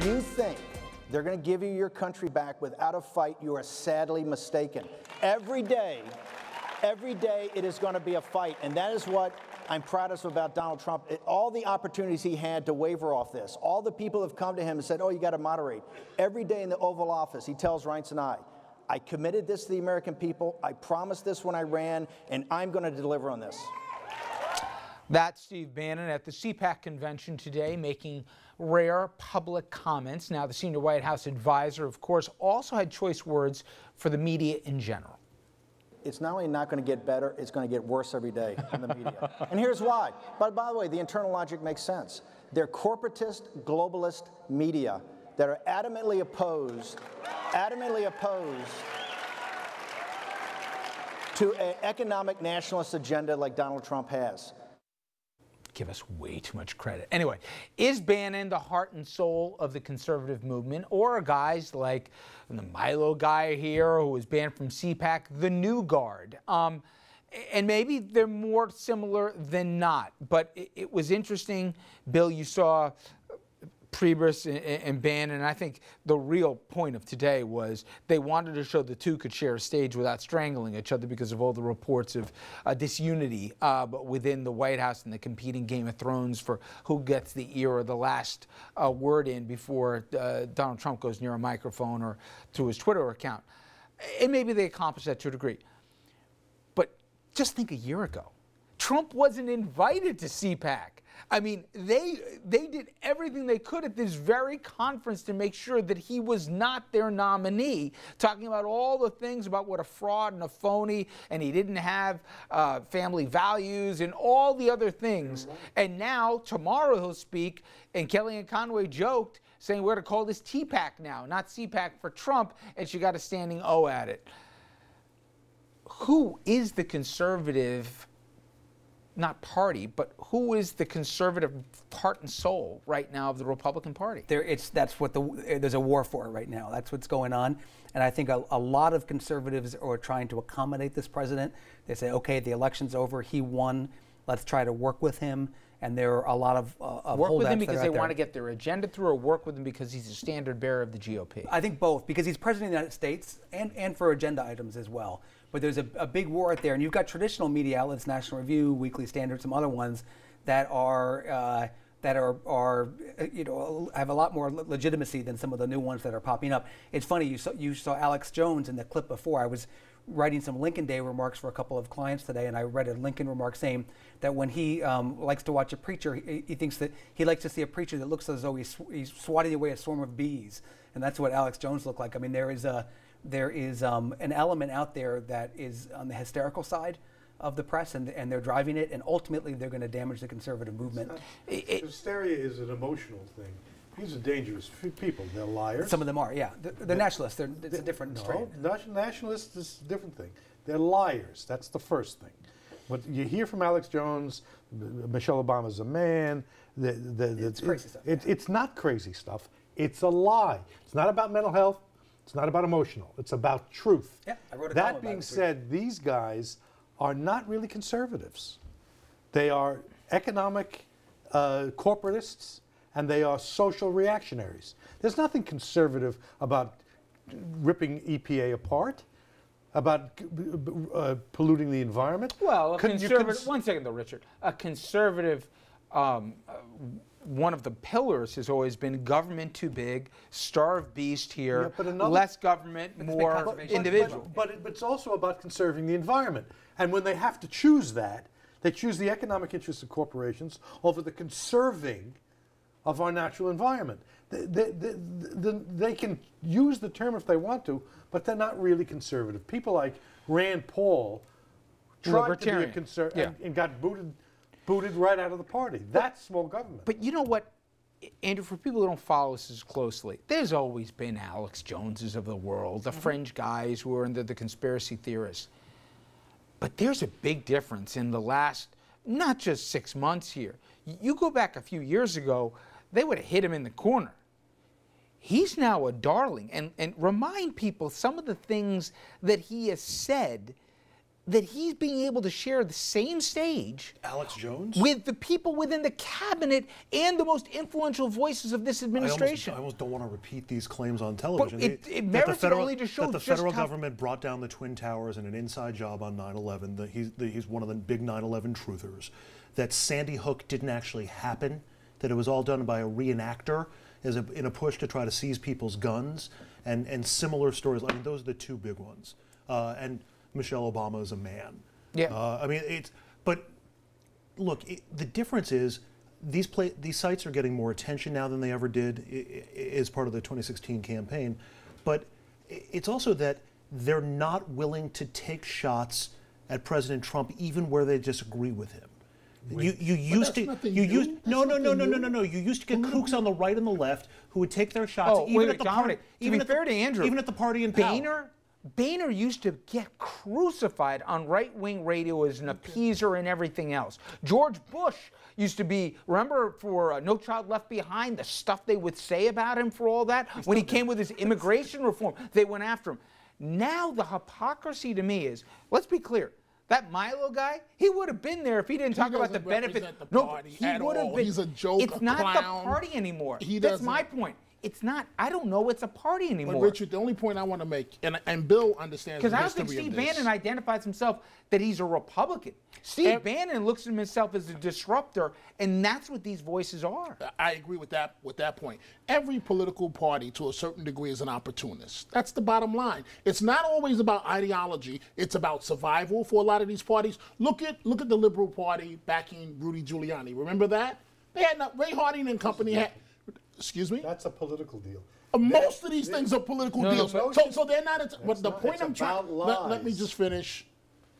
you think they're going to give you your country back without a fight, you are sadly mistaken. Every day it is going to be a fight, and that is what I'm proudest about Donald Trump. All the opportunities he had to waver off this, all the people have come to him and said, oh, you got to moderate. Every day in the Oval Office, he tells Reince and I committed this to the American people, I promised this when I ran, and I'm going to deliver on this. That's Steve Bannon at the CPAC convention today, making rare public comments. Now, the senior White House advisor, of course, also had choice words for the media in general. It's not only not going to get better, it's going to get worse every day in the media. And here's why. But by the way, the internal logic makes sense. They're corporatist, globalist media that are adamantly opposed to an economic nationalist agenda like Donald Trump has. Give us way too much credit. Anyway, is Bannon the heart and soul of the conservative movement, or are guys like the Milo guy here who was banned from CPAC the new guard? And maybe they're more similar than not. But it was interesting, Bill, you saw Priebus and Bannon, and I think the real point of today was they wanted to show the two could share a stage without strangling each other because of all the reports of disunity within the White House and the competing Game of Thrones for who gets the ear or the last word in before Donald Trump goes near a microphone or through his Twitter account. And maybe they accomplished that to a degree. But just think a year ago, Trump wasn't invited to CPAC. I mean, they did everything they could at this very conference to make sure that he was not their nominee, talking about all the things about what a fraud and a phony, and he didn't have family values and all the other things. And now, tomorrow he'll speak, and Kellyanne Conway joked, saying we're going to call this TPAC now, not CPAC for Trump, and she got a standing O at it. Who is the conservative, not party, but who is the conservative heart and soul right now of the Republican Party? That's what there's a war for right now. That's what's going on. And I think a lot of conservatives are trying to accommodate this president. They say, okay, the election's over, he won, let's try to work with him. And there are a lot of work with him because they want to get their agenda through, or work with him because he's a standard bearer of the GOP? I think both, because he's president of the United States and for agenda items as well. But there's a big war out there, and you've got traditional media outlets, National Review, Weekly Standard, some other ones that are have a lot more legitimacy than some of the new ones that are popping up. It's funny, you saw Alex Jones in the clip before. I was writing some Lincoln Day remarks for a couple of clients today, and I read a Lincoln remark saying that when he likes to watch a preacher, he thinks that he likes to see a preacher that looks as though he's swatting away a swarm of bees, and that's what Alex Jones looked like. I mean, there is an element out there that is on the hysterical side of the press, and they're driving it, and ultimately they're going to damage the conservative movement. Hysteria is an emotional thing. These are dangerous people. They're liars. Some of them are, yeah. They're nationalists. It's a different strain. No, nationalists is a different thing. They're liars. That's the first thing. What you hear from Alex Jones, Michelle Obama's a man. It's crazy stuff. It's not crazy stuff. It's a lie. It's not about mental health. It's not about emotional. It's about truth. Yeah, I wrote a column That about being it. said, these guys are not really conservatives. They are economic corporatists, and they are social reactionaries. There's nothing conservative about ripping EPA apart, about polluting the environment. Well, a conservative, one second though, Richard. A conservative, one of the pillars has always been government too big, starve beast here, less government, more individual. But it's also about conserving the environment. And when they have to choose that, they choose the economic interests of corporations over the conserving of our natural environment. They can use the term if they want to, but they're not really conservative. People like Rand Paul tried to be a conservative and got booted right out of the party. That's small government. But you know what, Andrew, for people who don't follow us as closely, there's always been Alex Joneses of the world, the fringe guys who are into the conspiracy theorists. But there's a big difference in the last, not just 6 months here. You go back a few years ago, they would have hit him in the corner. He's now a darling. And remind people some of the things that he has said that he's being able to share the same stage, Alex Jones, with the people within the cabinet and the most influential voices of this administration. I almost don't want to repeat these claims on television. It merits it only to show that the just federal how government brought down the Twin Towers in an inside job on 9/11. That he's one of the big 9/11 truthers. That Sandy Hook didn't actually happen. That it was all done by a reenactor in a push to try to seize people's guns, and similar stories. I mean, those are the two big ones. And Michelle Obama is a man. Yeah. I mean, but look, the difference is these sites are getting more attention now than they ever did as part of the 2016 campaign. But it's also that they're not willing to take shots at President Trump even where they disagree with him. You used to You used to get kooks on the right and the left who would take their shots even at the party. Even fair to Andrew, even at the party in power. Boehner used to get crucified on right-wing radio as an appeaser and everything else. George Bush used to be, remember for No Child Left Behind, the stuff they would say about him for all that? When he came with his immigration reform, they went after him. Now the hypocrisy to me is, let's be clear, that Milo guy, he would have been there if he didn't talk about the benefits. No, he would have been. He's a joke, it's not the party anymore. That's my point. It's not, I don't know it's a party anymore. But Richard, the only point I want to make, and Bill understands the history of this. Because I don't think Steve Bannon identifies himself that he's a Republican. Steve Bannon looks at himself as a disruptor, and that's what these voices are. I agree with that point. Every political party, to a certain degree, is an opportunist. That's the bottom line. It's not always about ideology. It's about survival for a lot of these parties. Look at the Liberal Party backing Rudy Giuliani. Remember that? They had Ray Harding and company had. Excuse me? That's a political deal. Most of these things are political deals. So they're not. But the point I'm trying. Let me just finish.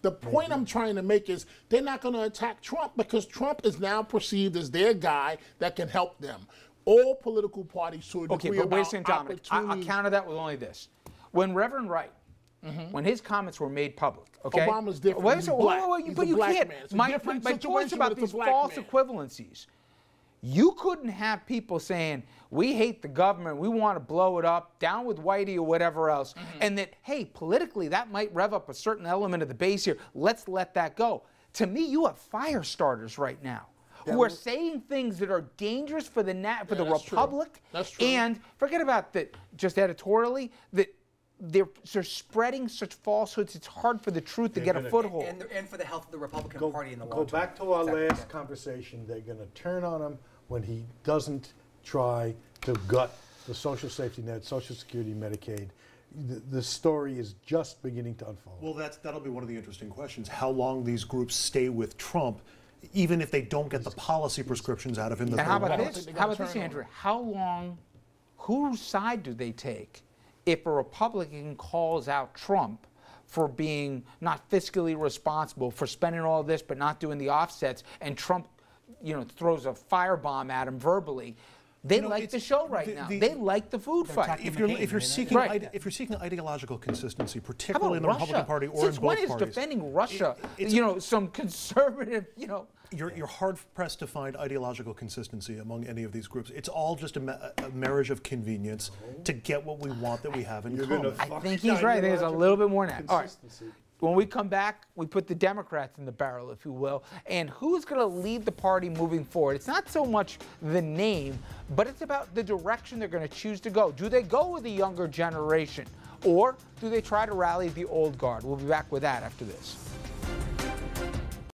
The point I'm trying to make is they're not going to attack Trump because Trump is now perceived as their guy that can help them. All political parties to a degree but wait a about second, Dominic. I'll counter that with only this. When Reverend Wright, when his comments were made public, okay? Obama's different. He's black. But you can't. My point's about these false equivalencies. You couldn't have people saying, we hate the government, we want to blow it up, down with Whitey or whatever else, and that, hey, politically, that might rev up a certain element of the base here. Let's let that go. To me, you have fire starters right now who are saying things that are dangerous for the Republic. True. That's true. And forget about that, just editorially, that they're spreading such falsehoods, it's hard for the truth to get a foothold. And for the health of the Republican Party in the long term. Go back to our last conversation. They're going to turn on him when he doesn't try to gut the social safety net, Social Security, Medicaid. The story is just beginning to unfold. Well, that'll be one of the interesting questions. How long these groups stay with Trump, even if they don't get the policy prescriptions out of him. And how about this, Andrew? How long, whose side do they take if a Republican calls out Trump for being not fiscally responsible, for spending all this but not doing the offsets, and Trump, throws a firebomb at him verbally? They like the show right now. They like the food fight. If you're seeking ideological consistency, particularly in the Republican Party or in both parties, since when is defending Russia? Some conservative, You're hard pressed to find ideological consistency among any of these groups. It's all just a marriage of convenience to get what we want that we have in common. I think he's right. There's a little bit more than that. All right. When we come back, we put the Democrats in the barrel, if you will, and who's going to lead the party moving forward. It's not so much the name, but it's about the direction they're going to choose to go. Do they go with the younger generation, or do they try to rally the old guard? We'll be back with that after this.